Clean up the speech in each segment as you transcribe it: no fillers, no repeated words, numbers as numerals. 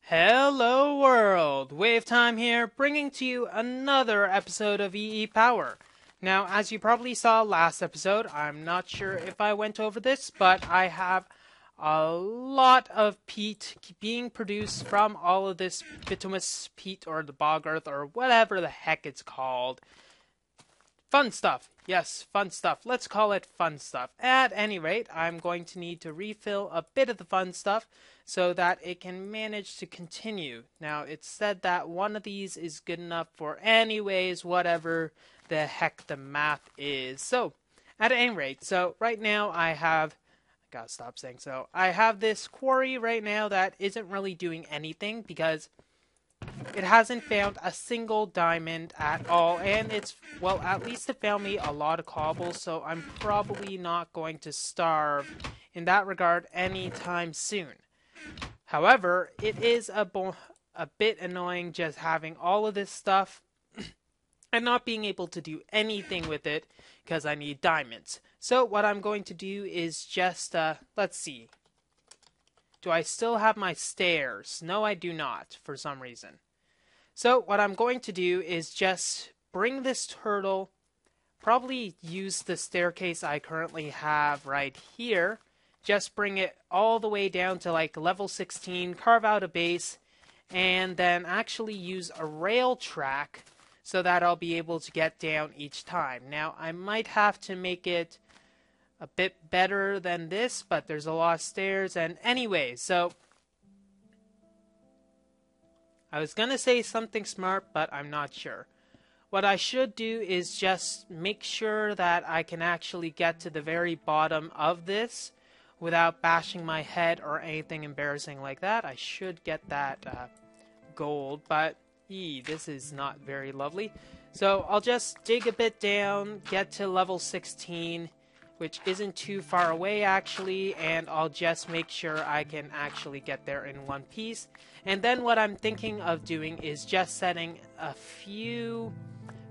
Hello world! WayofTime here, bringing to you another episode of EEPower. Now, as you probably saw last episode, I'm not sure if I went over this, but I have a lot of peat being produced from all of this bituminous peat or the bog earth or whatever the heck it's called. Fun stuff. Yes, fun stuff. Let's call it fun stuff. At any rate, I'm going to need to refill a bit of the fun stuff so that it can manage to continue. Now, it's said that one of these is good enough for anyways, whatever the heck the math is. So, at any rate, so right now I gotta stop saying so. I have this quarry right now that isn't really doing anything because it hasn't found a single diamond at all, and well, at least it found me a lot of cobble, so I'm probably not going to starve in that regard anytime soon. However, it is a bit annoying just having all of this stuff and not being able to do anything with it because I need diamonds. So what I'm going to do is just, let's see. Do I still have my stairs? No, I do not, for some reason. So what I'm going to do is just bring this turtle, probably use the staircase I currently have right here, just bring it all the way down to like level 16, carve out a base, and then actually use a rail track so that I'll be able to get down each time. Now, I might have to make it a bit better than this, but there's a lot of stairs, and anyway, so I was gonna say something smart, but I'm not sure. What I should do is just make sure that I can actually get to the very bottom of this without bashing my head or anything embarrassing like that. I should get that gold, but this is not very lovely. So I'll just dig a bit down, get to level 16, which isn't too far away actually, and I'll just make sure I can actually get there in one piece. And then what I'm thinking of doing is just setting a few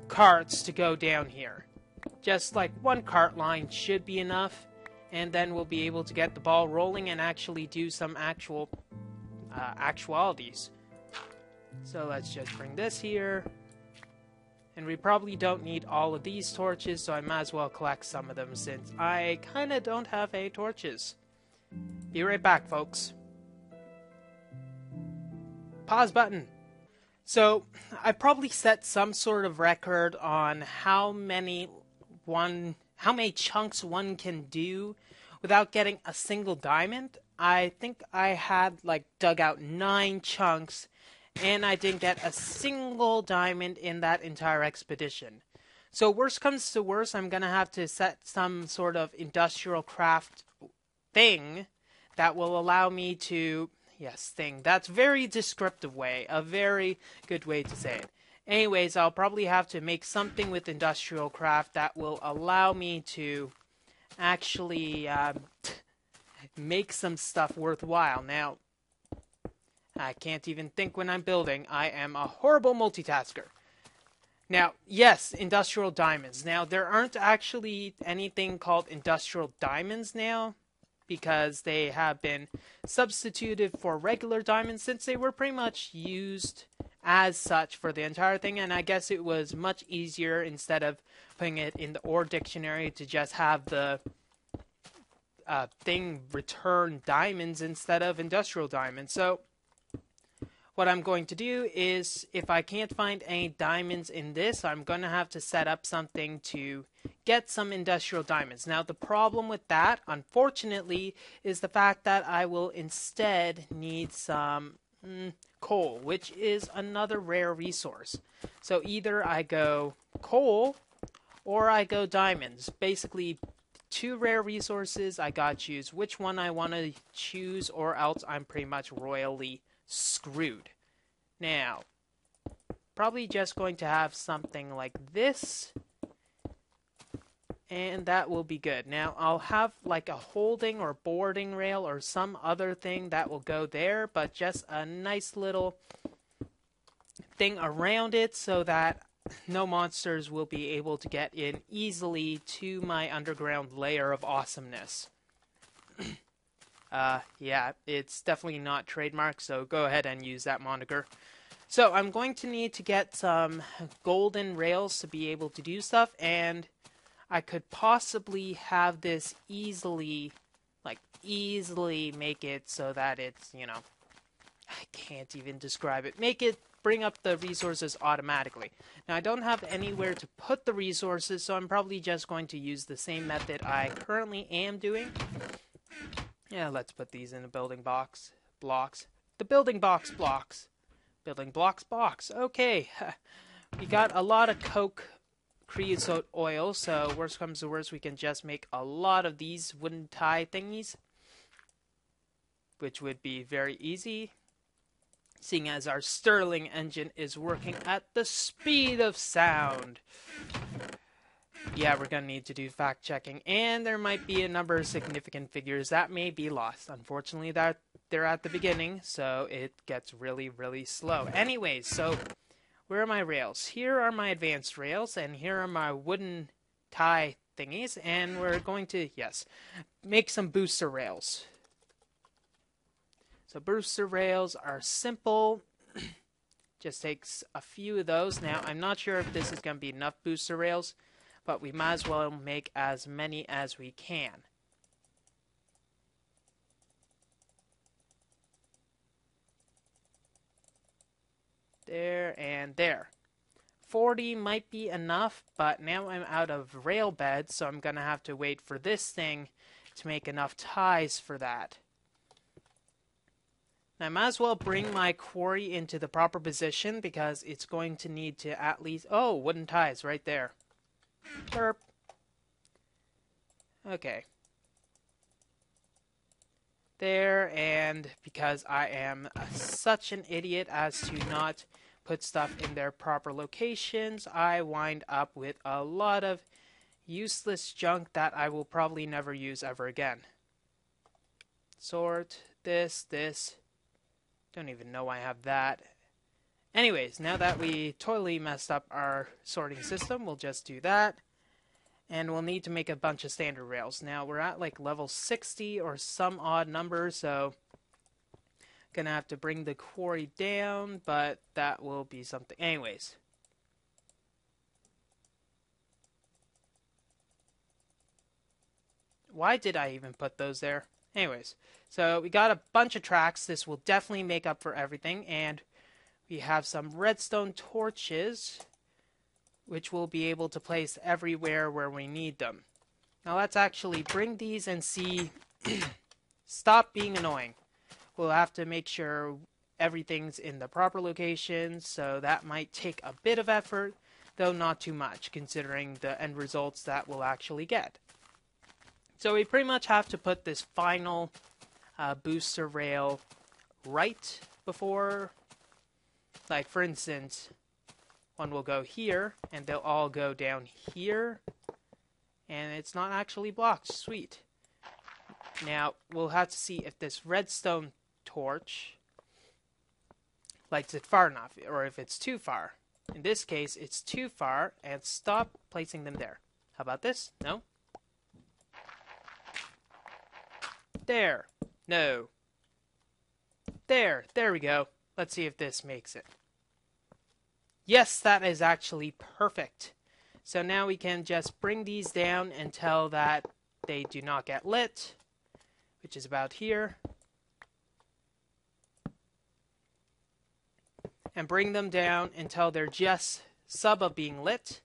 carts to go down here. Just like one cart line should be enough, and then we'll be able to get the ball rolling and actually do some actualities. So let's just bring this here. And we probably don't need all of these torches, so I might as well collect some of them since I kinda don't have any torches. Be right back, folks. Pause button. So, I probably set some sort of record on how many chunks one can do without getting a single diamond. I think I had dug out 9 chunks, and I didn't get a single diamond in that entire expedition. So worst comes to worst, I'm gonna have to set some sort of industrial craft thing that will allow me to, that's very descriptive way, a very good way to say it. Anyways, I'll probably have to make something with industrial craft that will allow me to actually make some stuff worthwhile. Now, I can't even think when I'm building. I am a horrible multitasker. Now, yes, industrial diamonds. Now, there aren't actually anything called industrial diamonds now because they have been substituted for regular diamonds since they were pretty much used as such for the entire thing. And I guess it was much easier instead of putting it in the ore dictionary to just have the thing return diamonds instead of industrial diamonds. So what I'm going to do is, if I can't find any diamonds in this, I'm going to have to set up something to get some industrial diamonds. Now, the problem with that, unfortunately, is the fact that I will instead need some coal, which is another rare resource. So either I go coal or I go diamonds. Basically, 2 rare resources. I gotta choose which one I want to choose, or else I'm pretty much royally screwed. Now, probably just going to have something like this, and that will be good. Now, I'll have like a holding or boarding rail or some other thing that will go there, but just a nice little thing around it so that no monsters will be able to get in easily to my underground layer of awesomeness. Yeah, it's definitely not trademarked, so go ahead and use that moniker. So I'm going to need to get some golden rails to be able to do stuff, and I could possibly have this easily make it so that it's, I can't even describe it. Make it bring up the resources automatically. Now I don't have anywhere to put the resources, so I'm probably just going to use the same method I currently am doing. Yeah, let's put these in the building blocks. The building blocks. Building blocks box. Okay. We got a lot of coke creosote oil, so worst comes to worst, we can just make a lot of these wooden tie thingies, which would be very easy, seeing as our Stirling engine is working at the speed of sound. Yeah, we're gonna need to do fact checking, and there might be a number of significant figures that may be lost. Unfortunately, that they're at the beginning, so it gets really, really slow. Anyways, so where are my rails? Here are my advanced rails, and here are my wooden tie thingies, and we're going to, make some booster rails. So booster rails are simple. Just takes a few of those. Now, I'm not sure if this is going to be enough booster rails, but we might as well make as many as we can. There and there. 40 might be enough, but now I'm out of rail beds, so I'm going to have to wait for this thing to make enough ties for that. Now, I might as well bring my quarry into the proper position because it's going to need to at least... Oh, wooden ties right there. Burp. Okay. There, and because I am such an idiot as to not put stuff in their proper locations, I wind up with a lot of useless junk that I will probably never use ever again. Sort this. Don't even know I have that. Anyways, now that we totally messed up our sorting system, we'll just do that. And we'll need to make a bunch of standard rails. Now, we're at like level 60 or some odd number, so gonna have to bring the quarry down, but that will be something. Anyways. Why did I even put those there? Anyways, so we got a bunch of tracks. This will definitely make up for everything, and we have some redstone torches, which we'll be able to place everywhere where we need them. Now let's actually bring these and see. Stop being annoying. We'll have to make sure everything's in the proper location, so that might take a bit of effort, though not too much, considering the end results that we'll actually get. So we pretty much have to put this final booster rail right before, like for instance, one will go here, and they'll all go down here, and it's not actually blocked. Sweet. Now, we'll have to see if this redstone torch lights it far enough, or if it's too far. In this case, it's too far, and stop placing them there. How about this? No? There. No. There. There we go. Let's see if this makes it. Yes, that is actually perfect. So now we can just bring these down until that they do not get lit, which is about here. And bring them down until they're just sub of being lit.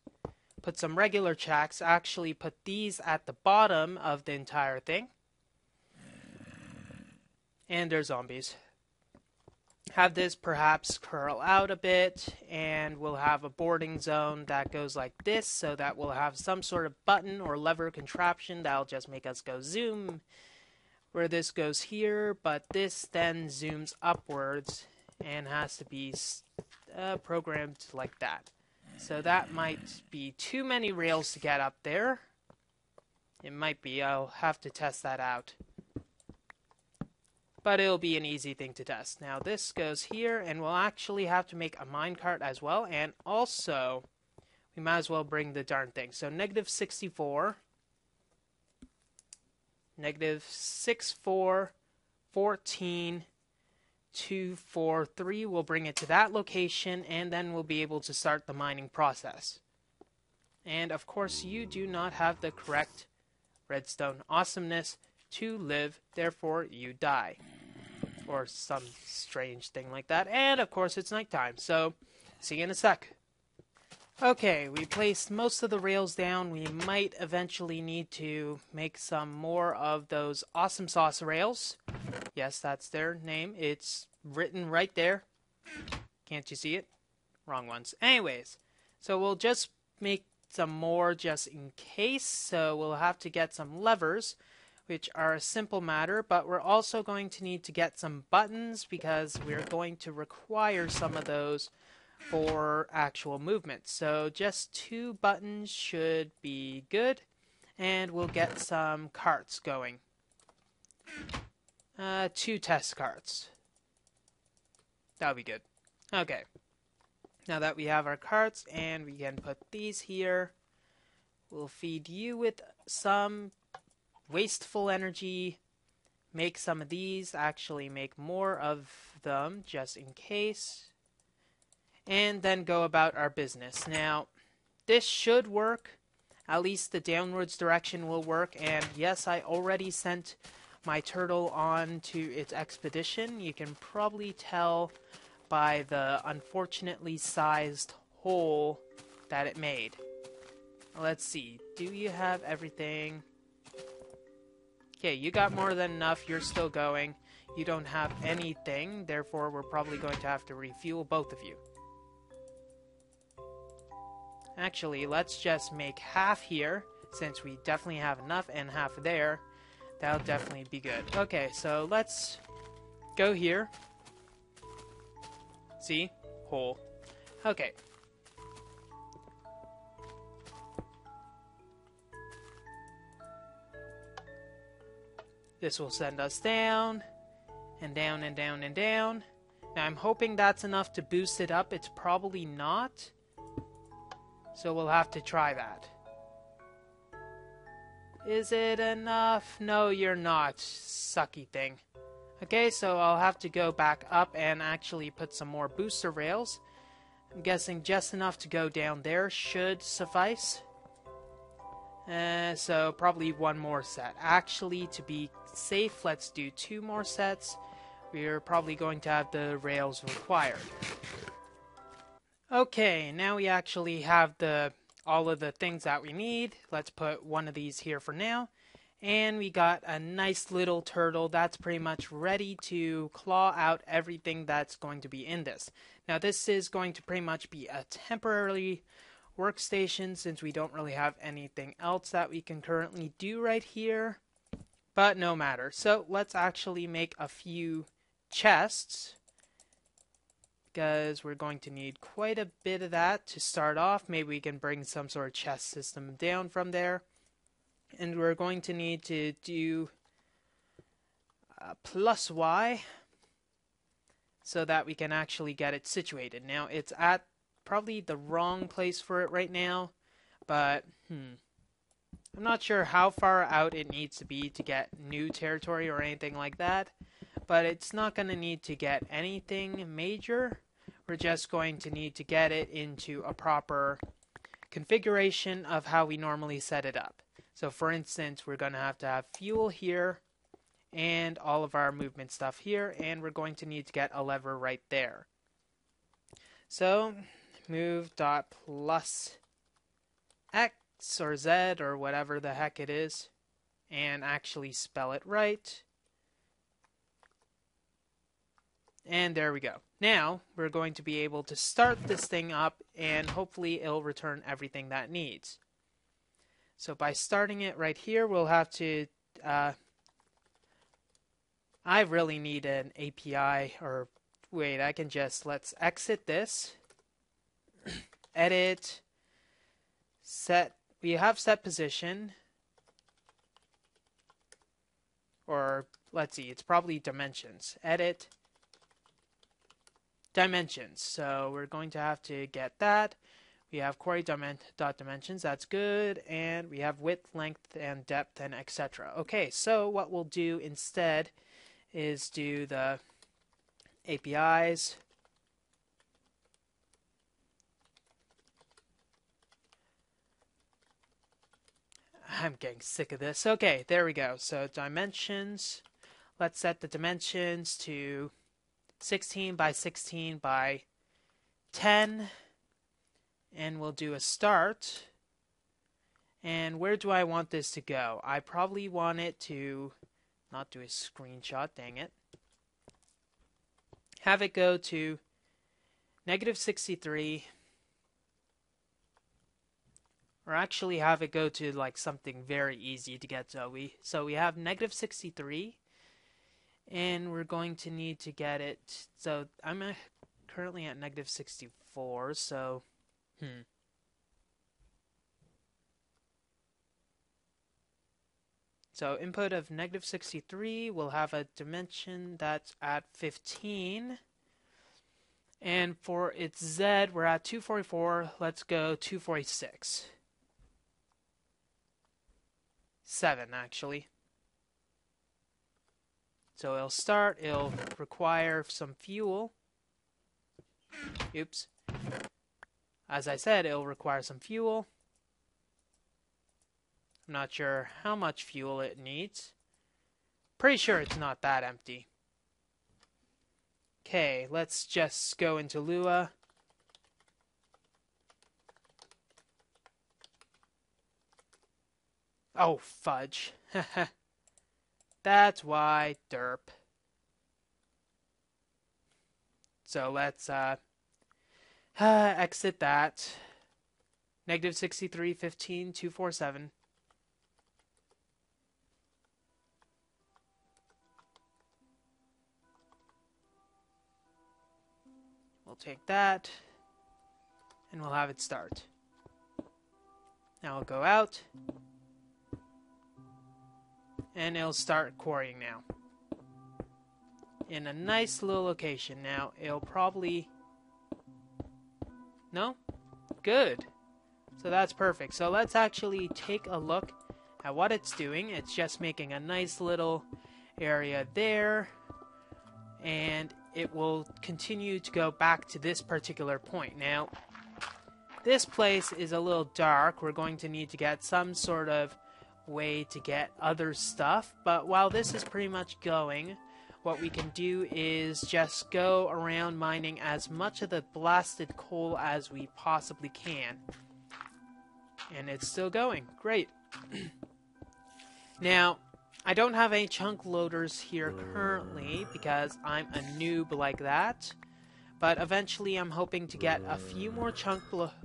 Put some regular tracks. Actually put these at the bottom of the entire thing. And they're zombies. Have this perhaps curl out a bit, and we'll have a boarding zone that goes like this, so that we'll have some sort of button or lever contraption that'll just make us go zoom, where this goes here, but this then zooms upwards and has to be programmed like that. So that might be too many rails to get up there. It might be. I'll have to test that out. But it'll be an easy thing to test. Now this goes here, and we'll actually have to make a minecart as well, and also we might as well bring the darn thing. So -64, -64, 14243. We'll bring it to that location, and then we'll be able to start the mining process. And of course, you do not have the correct redstone awesomeness to live, therefore you die. Or some strange thing like that. And of course, it's nighttime, so see you in a sec. Okay, we placed most of the rails down. We might eventually need to make some more of those awesome sauce rails. Yes, that's their name. It's written right there. Can't you see it? Wrong ones. Anyways, so we'll just make some more just in case. So we'll have to get some levers, which are a simple matter, but we're also going to need to get some buttons because we're going to require some of those for actual movement. So just 2 buttons should be good, and we'll get some carts going. 2 test carts. That'll be good. Okay. Now that we have our carts and we can put these here, we'll feed you with some wasteful energy. Make some of these, actually make more of them just in case. And then go about our business. Now, this should work. At least the downwards direction will work. And yes, I already sent my turtle on to its expedition. You can probably tell by the unfortunately sized hole that it made. Let's see. Do you have everything? Okay, you got more than enough. You're still going. You don't have anything. Therefore, we're probably going to have to refuel both of you. Actually, let's just make half here, since we definitely have enough, and half there. That'll definitely be good. Okay, so let's go here. See? Hole. Okay. This will send us down, and down, and down, and down. Now, I'm hoping that's enough to boost it up. It's probably not. So we'll have to try that. Is it enough? No, you're not, sucky thing. Okay, so I'll have to go back up and actually put some more booster rails. I'm guessing just enough to go down there should suffice. So probably 1 more set. Actually, to be safe, let's do 2 more sets. We're probably going to have the rails required. Okay, now we actually have all of the things that we need. Let's put one of these here for now. And we got a nice little turtle that's pretty much ready to claw out everything that's going to be in this. Now this is going to pretty much be a temporary workstation since we don't really have anything else that we can currently do right here. But no matter. So let's actually make a few chests, because we're going to need quite a bit of that to start off. Maybe we can bring some sort of chest system down from there. And we're going to need to do plus Y so that we can actually get it situated. Now, it's at probably the wrong place for it right now, but I'm not sure how far out it needs to be to get new territory or anything like that. But it's not going to need to get anything major. We're just going to need to get it into a proper configuration of how we normally set it up. So for instance, we're going to have fuel here and all of our movement stuff here, and we're going to need to get a lever right there. So move dot plus X or Z or whatever the heck it is, and actually spell it right. And there we go. Now, we're going to be able to start this thing up, and hopefully it'll return everything that needs. So by starting it right here, we'll have to... I really need an API, or wait, I can just... Let's exit this. Edit. Set. We have set position. Or, let's see, it's probably dimensions. Edit. Dimensions. So we're going to have to get that. We have query dot dimensions. That's good. And we have width, length, and depth, and etc. Okay, so what we'll do instead is do the APIs. I'm getting sick of this. Okay, there we go. So dimensions. Let's set the dimensions to 16 by 16 by 10. And we'll do a start. And where do I want this to go? I probably want it to not do a screenshot, dang it. Have it go to -63. Or actually have it go to like something very easy to get to. So we have -63. And we're going to need to get it. So I'm currently at -64. So, So input of -63 will have a dimension that's at 15. And for its Z, we're at 244. Let's go 246. 7, actually. So it'll start. It'll require some fuel. Oops. As I said, it'll require some fuel. I'm not sure how much fuel it needs. Pretty sure it's not that empty. Okay, let's just go into Lua. Oh, fudge. That's why, derp. So let's exit that. -63, 15, 247. We'll take that, and we'll have it start. Now I'll go out, and it'll start quarrying now. In a nice little location. Now, it'll probably... No? Good. So that's perfect. So let's actually take a look at what it's doing. It's just making a nice little area there. And it will continue to go back to this particular point. Now, this place is a little dark. We're going to need to get some sort of way to get other stuff. But while this is pretty much going, what we can do is just go around mining as much of the blasted coal as we possibly can. And it's still going. Great. Now, I don't have any chunk loaders here currently because I'm a noob like that. But eventually I'm hoping to get a few more chunk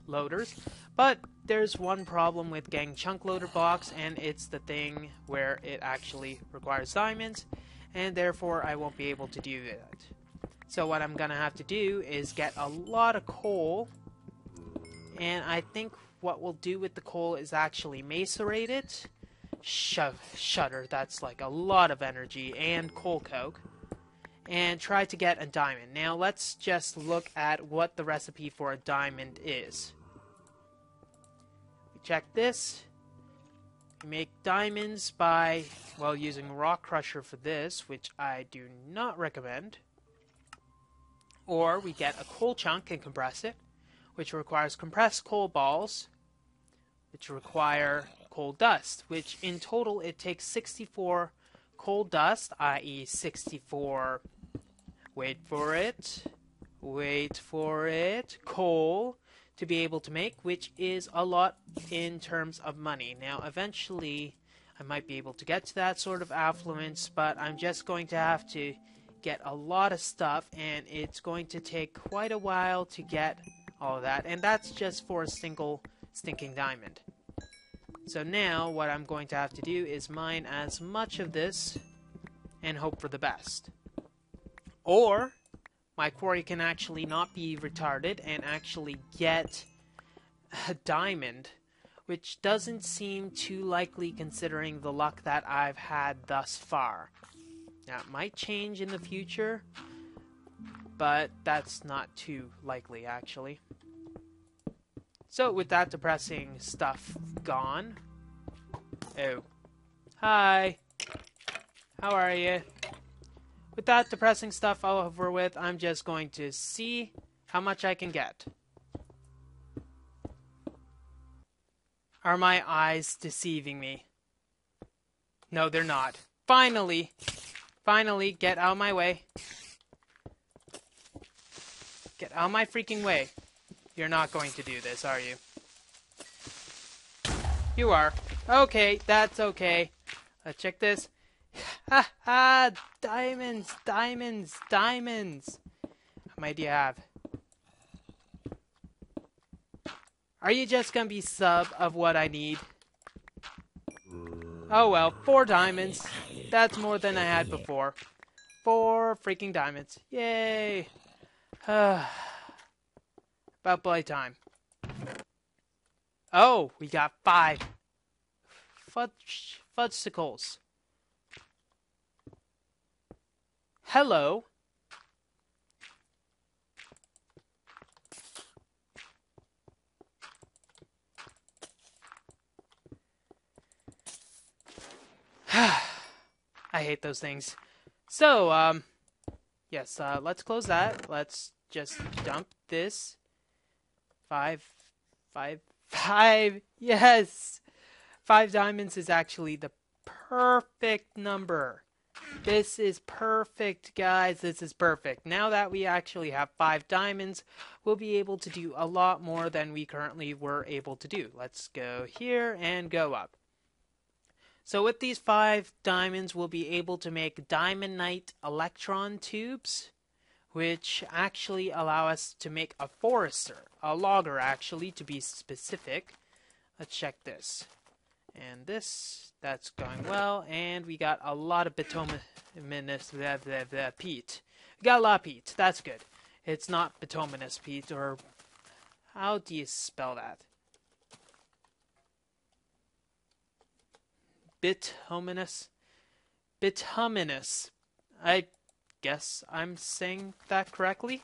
loaders. But there's one problem with getting chunk loader blocks, and it's the thing where it actually requires diamonds, and therefore I won't be able to do that. So what I'm gonna have to do is get a lot of coal, and I think what we'll do with the coal is actually macerate it. Shutter, that's like a lot of energy, and coal coke, and try to get a diamond. Now let's just look at what the recipe for a diamond is. We check this. We make diamonds by, well, using rock crusher for this, which I do not recommend. Or we get a coal chunk and compress it, which requires compressed coal balls, which require coal dust, which in total it takes 64 coal dust, i.e. 64, wait for it, coal to be able to make, which is a lot in terms of money. Now, eventually, I might be able to get to that sort of affluence, but I'm just going to have to get a lot of stuff, and it's going to take quite a while to get all of that, and that's just for a single stinking diamond. So now, what I'm going to have to do is mine as much of this and hope for the best. Or my quarry can actually not be retarded and actually get a diamond, which doesn't seem too likely considering the luck that I've had thus far. Now, it might change in the future, but that's not too likely, actually. So, with that depressing stuff gone... Oh. Hi! How are you? with that depressing stuff over with, I'm just going to see how much I can get. Are my eyes deceiving me? No, they're not. Finally, get out of my way. Get out of my freaking way. You're not going to do this, are you? You are. Okay, that's okay. Let's check this. Ha ha! Diamonds, diamonds, diamonds! How many do you have? Are you just gonna be sub of what I need? Oh well, 4 diamonds. That's more than I had before. 4 freaking diamonds. Yay! About playtime. Oh, we got 5 fudgesicles. Hello. I hate those things. So, yes, let's close that. Let's just dump this. 5. Yes! 5 diamonds is actually the perfect number. This is perfect, guys. This is perfect. Now that we actually have 5 diamonds, we'll be able to do a lot more than we currently were able to do. Let's go here and go up. So with these 5 diamonds, we'll be able to make diamondite electron tubes, which actually allow us to make a forester, a logger actually, to be specific. Let's check this. And this, that's going well, and we got a lot of bituminous peat. We got a lot of peat, that's good. It's not bituminous peat, or how do you spell that? Bituminous? Bituminous. I guess I'm saying that correctly?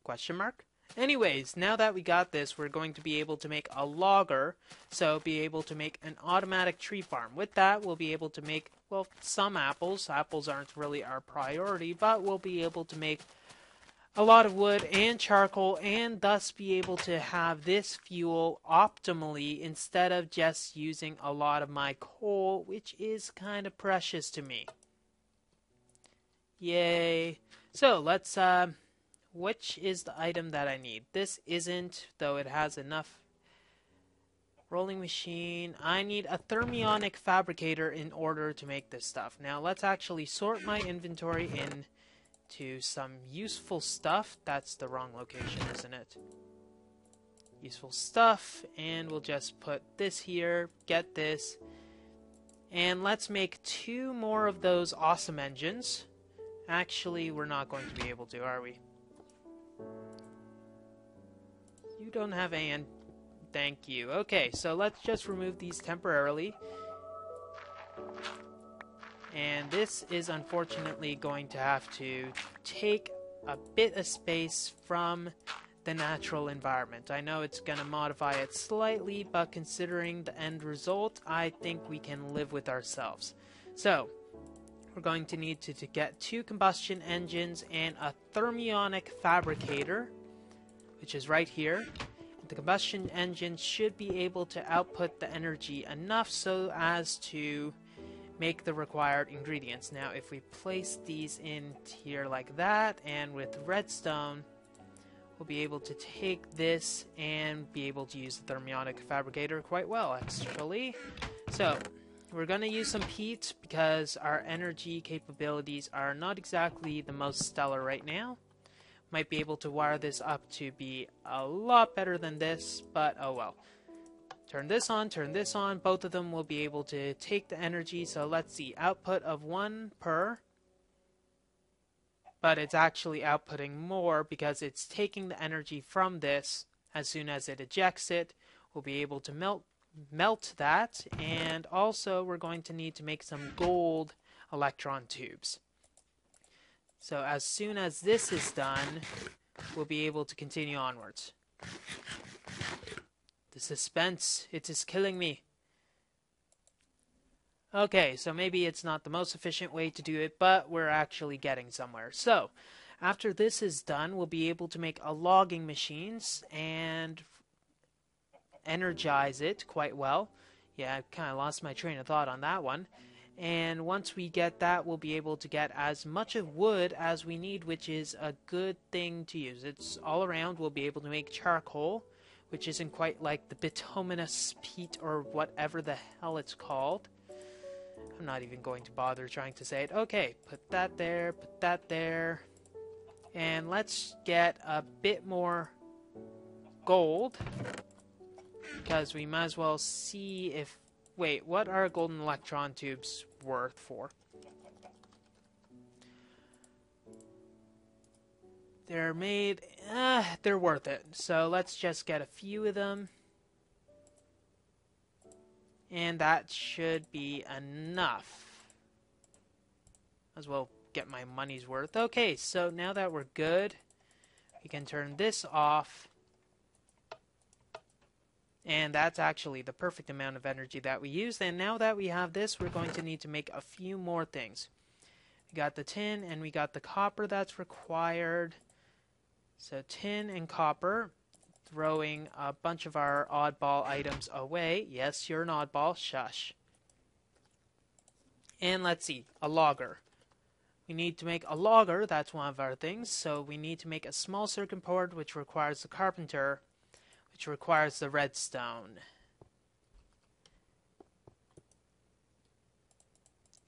Question mark? Anyways, now that we got this, we're going to be able to make a logger, so be able to make an automatic tree farm. With that, we'll be able to make, well, some apples. Apples aren't really our priority, but we'll be able to make a lot of wood and charcoal, and thus be able to have this fuel optimally instead of just using a lot of my coal, which is kind of precious to me. Yay. So, let's, which is the item that I need? This isn't, though it has enough. Rolling machine. I need a thermionic fabricator in order to make this stuff. Now, let's actually sort my inventory into some useful stuff. That's the wrong location, isn't it? Useful stuff, and we'll just put this here, get this, and let's make 2 more of those awesome engines. Actually, we're not going to be able to, are we? You don't have an... Thank you. Okay, so let's just remove these temporarily. And this is unfortunately going to have to take a bit of space from the natural environment. I know it's going to modify it slightly, but considering the end result, I think we can live with ourselves. So, we're going to need to get 2 combustion engines and a thermionic fabricator, which is right here. The combustion engine should be able to output the energy enough so as to make the required ingredients. Now, if we place these in here like that, and with redstone, we'll be able to take this and be able to use the thermionic fabricator quite well, actually. So, we're going to use some peat because our energy capabilities are not exactly the most stellar right now. Might be able to wire this up to be a lot better than this, but oh well. Turn this on, both of them will be able to take the energy, so let's see, output of 1 per, but it's actually outputting more because it's taking the energy from this. As soon as it ejects it, we'll be able to melt that, and also we're going to need to make some gold electron tubes. So as soon as this is done, we'll be able to continue onwards. The suspense, it is killing me. Okay, so maybe it's not the most efficient way to do it, but we're actually getting somewhere. So, after this is done, we'll be able to make a logging machines and energize it quite well. Yeah, I kind of lost my train of thought on that one. And once we get that, we'll be able to get as much of wood as we need, which is a good thing to use. It's all around. We'll be able to make charcoal, which isn't quite like the bituminous peat or whatever the hell it's called. I'm not even going to bother trying to say it. Okay, put that there, put that there. And let's get a bit more gold, because we might as well see if... Wait, what are golden electron tubes worth for? They're made... they're worth it. So let's just get a few of them. And that should be enough. As well get my money's worth. Okay, so now that we're good, we can turn this off. And that's actually the perfect amount of energy that we used. And now that we have this, we're going to need to make a few more things. We got the tin and we got the copper that's required. So tin and copper. Throwing a bunch of our oddball items away. Yes, you're an oddball. Shush. And let's see. A logger. We need to make a logger. That's one of our things. So we need to make a small circuit board, which requires the carpenter, which requires the redstone.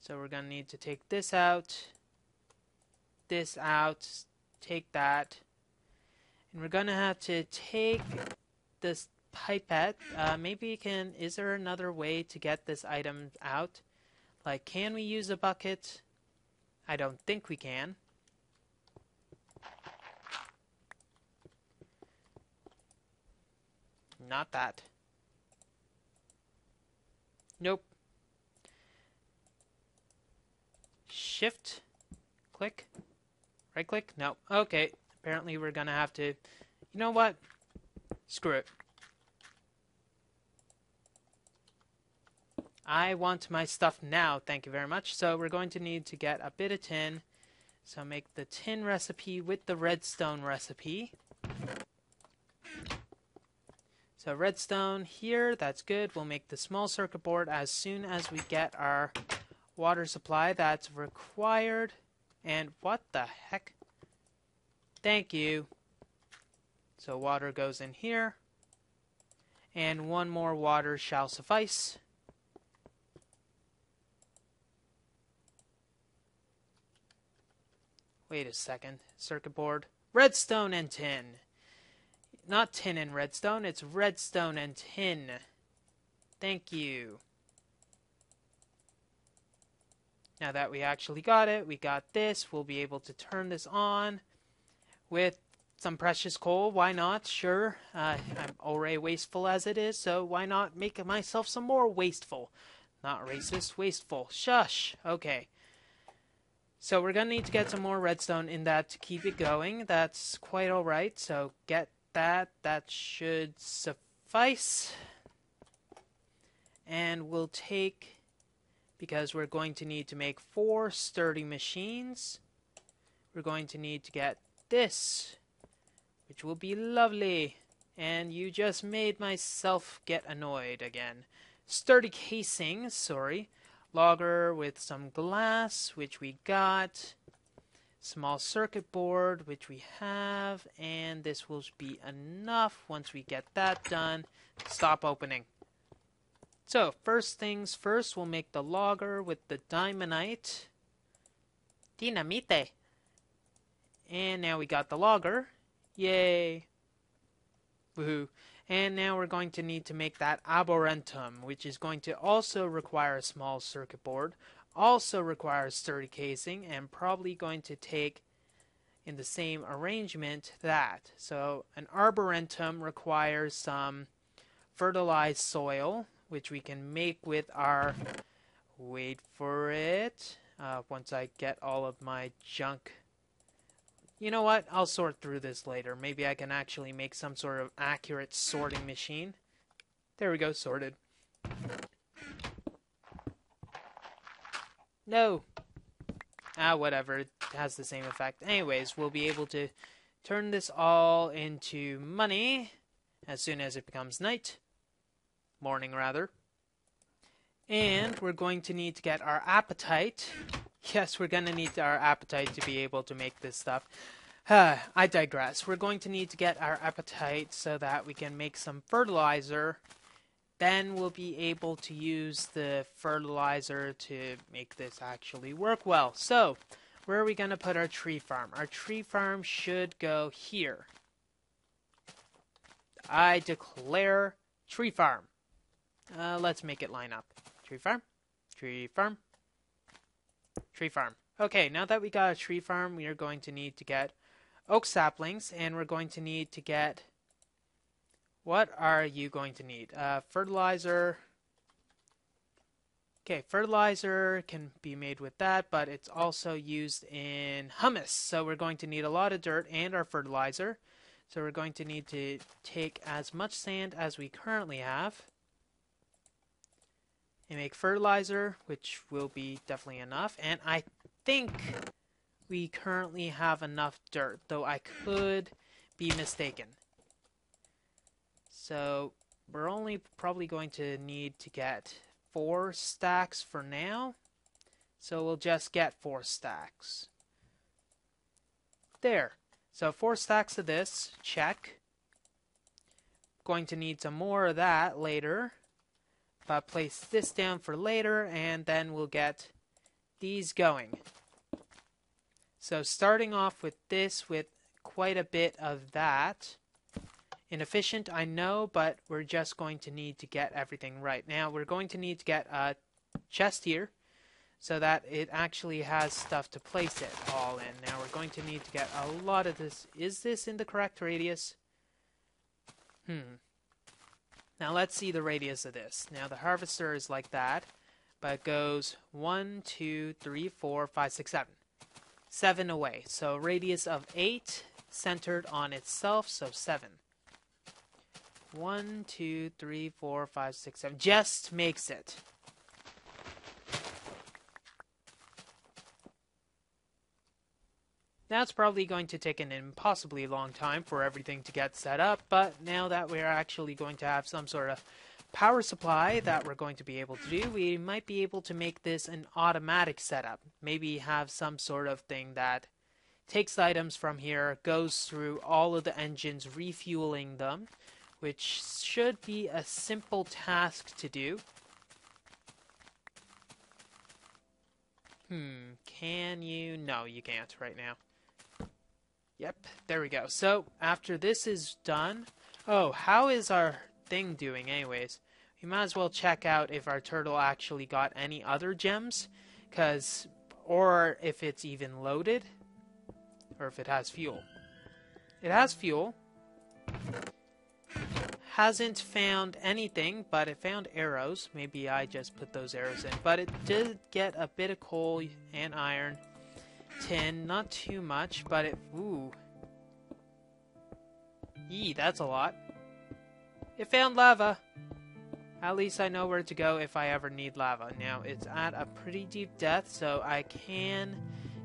So we're going to need to take this out, take that, and we're going to have to take this pipette. Maybe we can, is there another way to get this item out? Like, can we use a bucket? I don't think we can. Not that. Nope. Shift. Click. Right click? No. Okay. Apparently we're gonna have to... You know what? Screw it. I want my stuff now. Thank you very much. So we're going to need to get a bit of tin. So make the tin recipe with the redstone recipe. So redstone here, that's good. We'll make the small circuit board as soon as we get our water supply that's required. And what the heck? Thank you. So water goes in here. And one more water shall suffice. Wait a second. Circuit board. Redstone and tin. Not tin and redstone, it's redstone and tin. Thank you. Now that we actually got it, we got this, we'll be able to turn this on with some precious coal. Why not? Sure. I'm already wasteful as it is, so why not make myself some more wasteful? Not racist, wasteful. Shush. Okay. So we're going to need to get some more redstone in that to keep it going. That's quite alright, so get that should suffice. And we'll take, because we're going to need to make 4 sturdy machines, we're going to need to get this, which will be lovely. And you just made myself get annoyed again. Sturdy casing, sorry. Logger with some glass, which we got. Small circuit board, which we have, and this will be enough. Once we get that done, stop opening. So, first things first, we'll make the logger with the diamondite. Dinamite! And now we got the logger. Yay! Woohoo! And now we're going to need to make that arboretum, which is going to also require a small circuit board. Also requires sturdy casing, and probably going to take in the same arrangement that. So an arboretum requires some fertilized soil, which we can make with our, wait for it, once I get all of my junk. You know what, I'll sort through this later. Maybe I can actually make some sort of accurate sorting machine. There we go, sorted. No. Whatever. It has the same effect. Anyways, we'll be able to turn this all into money as soon as it becomes night. Morning, rather. And we're going to need to get our appetite. Yes, we're going to need our appetite to be able to make this stuff. I digress. We're going to need to get our appetite so that we can make some fertilizer. Then we'll be able to use the fertilizer to make this actually work well. So, where are we going to put our tree farm? Our tree farm should go here. I declare tree farm. Let's make it line up. Tree farm, tree farm, tree farm. Okay, now that we got a tree farm, we are going to need to get oak saplings, and we're going to need to get... What are you going to need? Fertilizer. Okay, fertilizer can be made with that, but it's also used in hummus. So we're going to need a lot of dirt and our fertilizer. So we're going to need to take as much sand as we currently have and make fertilizer, which will be definitely enough. And I think we currently have enough dirt, though I could be mistaken. So we're only probably going to need to get 4 stacks for now. So we'll just get 4 stacks. There. So 4 stacks of this, check. Going to need some more of that later. But place this down for later, and then we'll get these going. So starting off with this with quite a bit of that. Inefficient, I know, but we're just going to need to get everything right. Now we're going to need to get a chest here so that it actually has stuff to place it all in. Now we're going to need to get a lot of this. Is this in the correct radius? Now let's see the radius of this. Now the harvester is like that, but it goes 1, 2, 3, 4, 5, 6, 7. 7 away. So radius of 8 centered on itself, so 7. 1, 2, 3, 4, 5, 6, 7. Just makes it. Now it's probably going to take an impossibly long time for everything to get set up, but now that we're actually going to have some sort of power supply that we're going to be able to do, we might be able to make this an automatic setup. Maybe have some sort of thing that takes items from here, goes through all of the engines, refueling them, which should be a simple task to do. Can you? No, you can't right now. Yep, there we go. So, after this is done... Oh, how is our thing doing anyways? We might as well check out if our turtle actually got any other gems, or if it's even loaded, or if it has fuel. It has fuel. Hasn't found anything, but it found arrows. Maybe I just put those arrows in. But it did get a bit of coal and iron. Tin, not too much, but it... Ooh. Yee, that's a lot. It found lava. At least I know where to go if I ever need lava. Now, it's at a pretty deep depth, so I can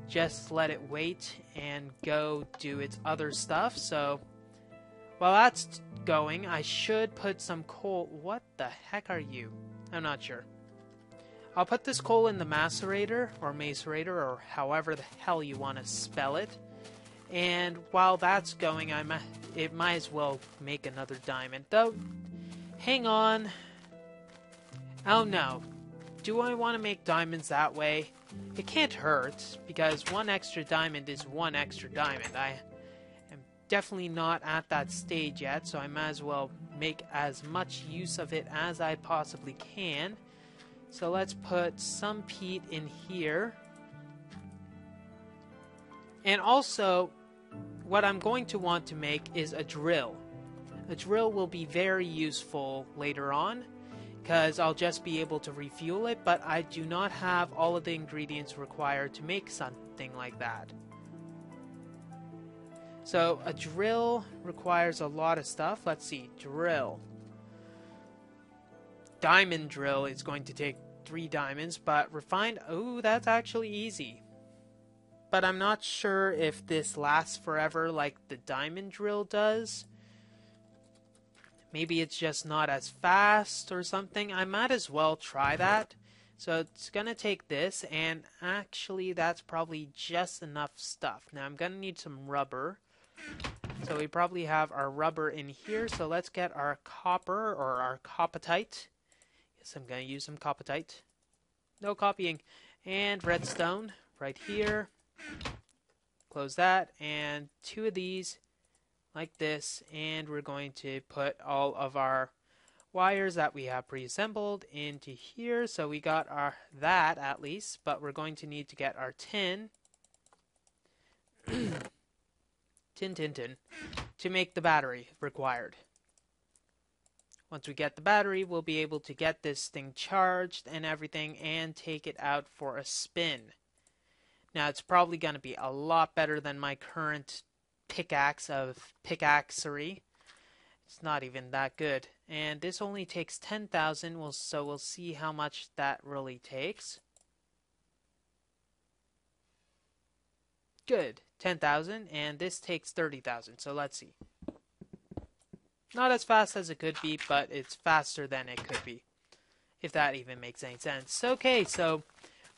just let it wait and go do its other stuff. So, while that's going, I should put some coal... What the heck are you? I'm not sure. I'll put this coal in the macerator, or or however the hell you want to spell it. And while that's going, it might as well make another diamond. Though, hang on. Oh no. Do I want to make diamonds that way? It can't hurt, because 1 extra diamond is 1 extra diamond. I am definitely not at that stage yet, so I might as well make as much use of it as I possibly can. So let's put some peat in here. And also, what I'm going to want to make is a drill. A drill will be very useful later on, because I'll just be able to refuel it, but I do not have all of the ingredients required to make something like that. So a drill requires a lot of stuff. Let's see, drill. Diamond drill is going to take 3 diamonds, but refined, oh, that's actually easy. But I'm not sure if this lasts forever like the diamond drill does. Maybe it's just not as fast or something. I might as well try that. So it's going to take this, and actually that's probably just enough stuff. Now I'm going to need some rubber. So we probably have our rubber in here. So let's get our copper or our copatite. Yes, I'm going to use some copatite. No copying. And redstone right here. Close that, and 2 of these like this, and we're going to put all of our wires that we have pre-assembled into here. So we got our that at least, but we're going to need to get our tin tin to make the battery required. Once we get the battery, we'll be able to get this thing charged and everything and take it out for a spin. Now it's probably going to be a lot better than my current pickaxe of pickaxery. It's not even that good. And this only takes 10,000, so we'll see how much that really takes. Good, 10,000, and this takes 30,000, so let's see. Not as fast as it could be, but it's faster than it could be, if that even makes any sense. Okay, so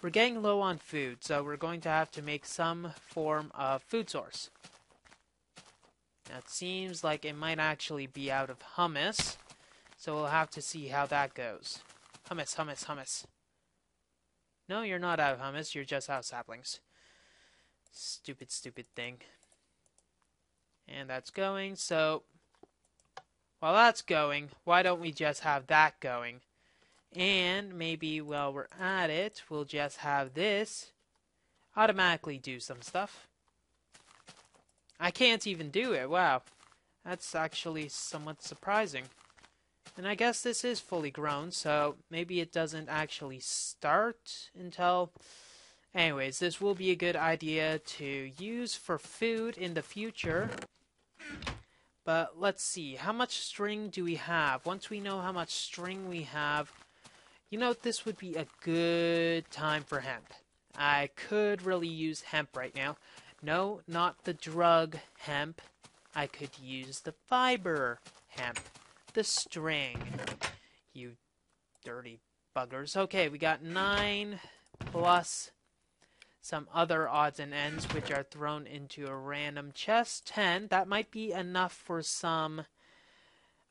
we're getting low on food, so we're going to have to make some form of food source. Now it seems like it might actually be out of hummus, so we'll have to see how that goes. Hummus, hummus, hummus. No, you're not out of hummus, you're just out of saplings. Stupid, stupid thing. And that's going, so while that's going, why don't we just have that going? And maybe while we're at it, we'll just have this automatically do some stuff. I can't even do it. Wow. That's actually somewhat surprising. And I guess this is fully grown, so maybe it doesn't actually start until... Anyways, this will be a good idea to use for food in the future. But let's see. How much string do we have? Once we know how much string we have... You know, this would be a good time for hemp. I could really use hemp right now. No, not the drug hemp. I could use the fiber hemp. The string. You dirty buggers. Okay, we got 9 plus some other odds and ends which are thrown into a random chest. 10. That might be enough for some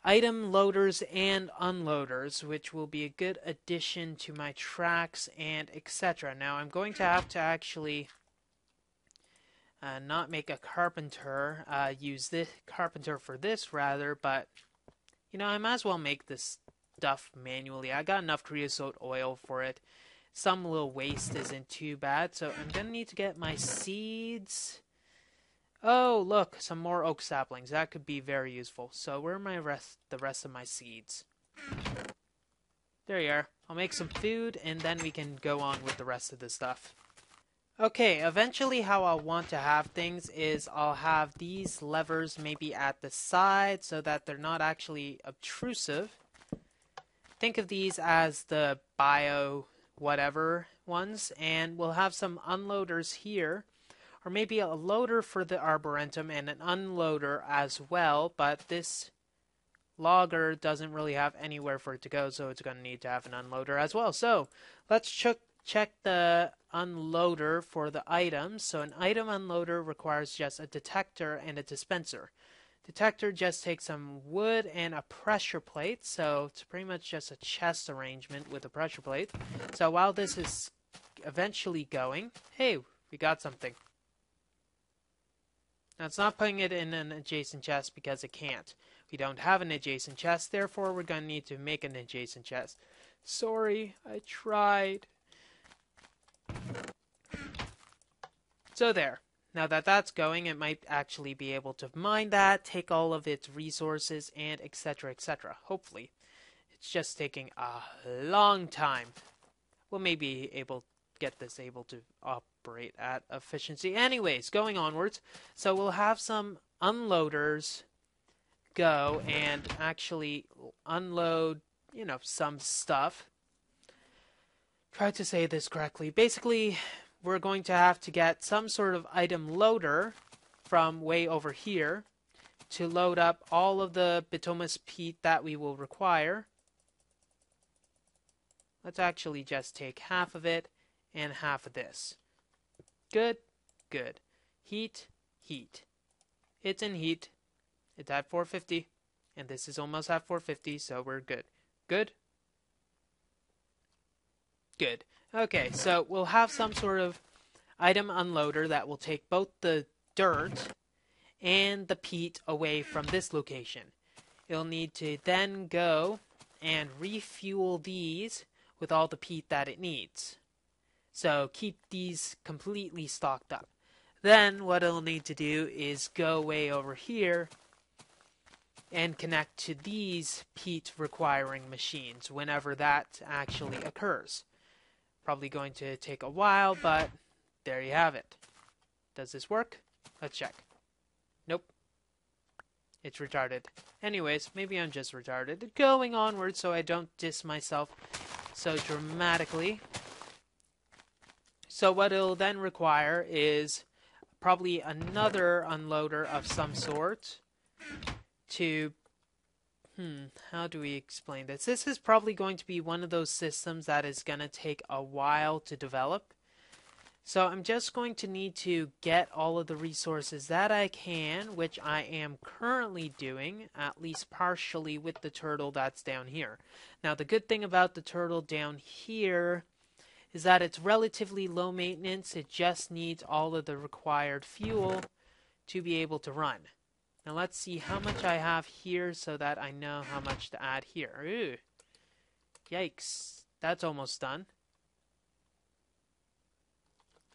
item loaders and unloaders, which will be a good addition to my tracks and etc. Now I'm going to have to actually not make a carpenter, use this carpenter for this rather, but you know, I might as well make this stuff manually. I got enough creosote oil for it. Some little waste isn't too bad, so I'm gonna need to get my seeds. Oh, look, some more oak saplings. That could be very useful. So where are the rest of my seeds? There you are. I'll make some food, and then we can go on with the rest of the stuff. Okay, eventually how I'll want to have things is I'll have these levers maybe at the side so that they're not actually obtrusive. Think of these as the bio whatever ones, and we'll have some unloaders here. Or maybe a loader for the arboretum and an unloader as well, but this logger doesn't really have anywhere for it to go, so it's going to need to have an unloader as well. So let's check the unloader for the items. So an item unloader requires just a detector and a dispenser. Detector just takes some wood and a pressure plate, so it's pretty much just a chest arrangement with a pressure plate. So while this is eventually going, hey, we got something. Now, it's not putting it in an adjacent chest because it can't. We don't have an adjacent chest, therefore we're going to need to make an adjacent chest. Sorry, I tried. So there. Now that that's going, it might actually be able to mine that, take all of its resources, and etc., etc. Hopefully. It's just taking a long time. We'll maybe get this able to operate at efficiency. Anyways, going onwards. So we'll have some unloaders go and actually unload, you know, some stuff. try to say this correctly. Basically, we're going to have to get some sort of item loader from way over here to load up all of the bituminous peat that we will require. Let's actually just take half of it and half of this. Good, good. Heat, heat. It's in heat. It's at 450, and this is almost at 450, so we're good. Good? Good. Okay, so we'll have some sort of item unloader that will take both the dirt and the peat away from this location. It'll need to then go and refuel these with all the peat that it needs. So keep these completely stocked up. Then what it'll need to do is go way over here and connect to these peat requiring machines whenever that actually occurs. Probably going to take a while, but there you have it. Does this work? Let's check. Nope. It's retarded. Anyways, maybe I'm just retarded. Going onward so I don't diss myself so dramatically. So what it'll then require is probably another unloader of some sort to... how do we explain this? This is probably going to be one of those systems that is going to take a while to develop. So I'm just going to need to get all of the resources that I can, which I am currently doing, at least partially with the turtle that's down here. Now the good thing about the turtle down here is that it's relatively low maintenance. It just needs all of the required fuel to be able to run. Now let's see how much I have here so that I know how much to add here. Ooh. Yikes. That's almost done.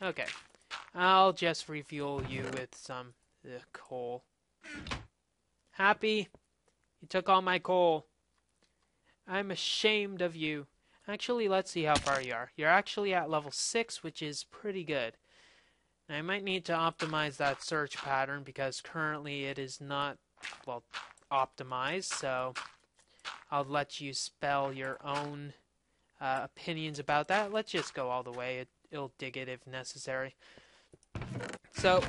Okay. I'll just refuel you with some coal. Happy? You took all my coal. I'm ashamed of you. Actually, let's see how far you are. You're actually at level 6, which is pretty good. I might need to optimize that search pattern because currently it is not, well, optimized. So I'll let you spell your own opinions about that. Let's just go all the way. It'll dig it if necessary. So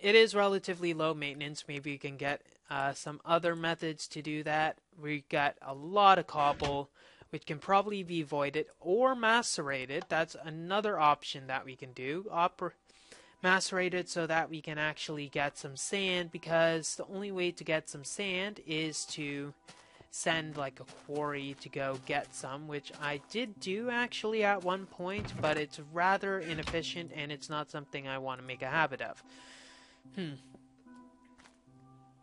it is relatively low maintenance. Maybe you can get some other methods to do that. We got a lot of cobble, which can probably be voided or macerated. That's another option that we can do. Macerated so that we can actually get some sand, because the only way to get some sand is to send like a quarry to go get some, which I did do actually at one point, but it's rather inefficient and it's not something I want to make a habit of.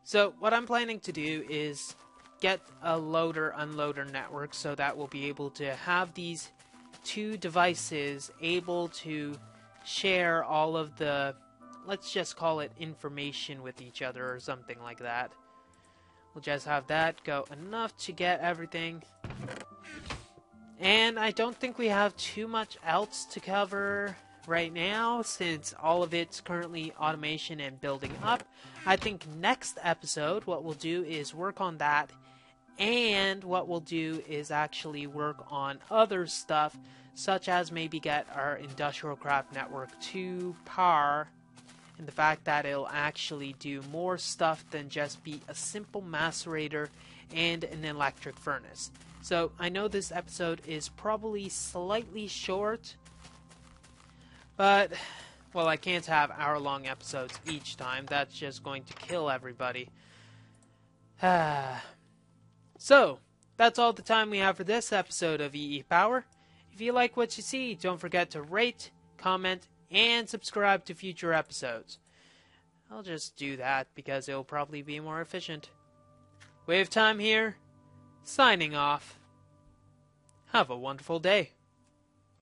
So what I'm planning to do is get a loader-unloader network so that we'll be able to have these two devices able to share all of the, let's just call it information with each other or something like that. We'll just have that go enough to get everything. And I don't think we have too much else to cover right now, since all of it's currently automation and building up. I think next episode what we'll do is work on that, and what we'll do is actually work on other stuff, such as maybe get our industrial craft network to par, and the fact that it'll actually do more stuff than just be a simple macerator and an electric furnace. So I know this episode is probably slightly short, but, well, I can't have hour-long episodes each time. That's just going to kill everybody. So, that's all the time we have for this episode of EEPower. If you like what you see, don't forget to rate, comment, and subscribe to future episodes. I'll just do that because it'll probably be more efficient. WayofTime here, signing off. Have a wonderful day.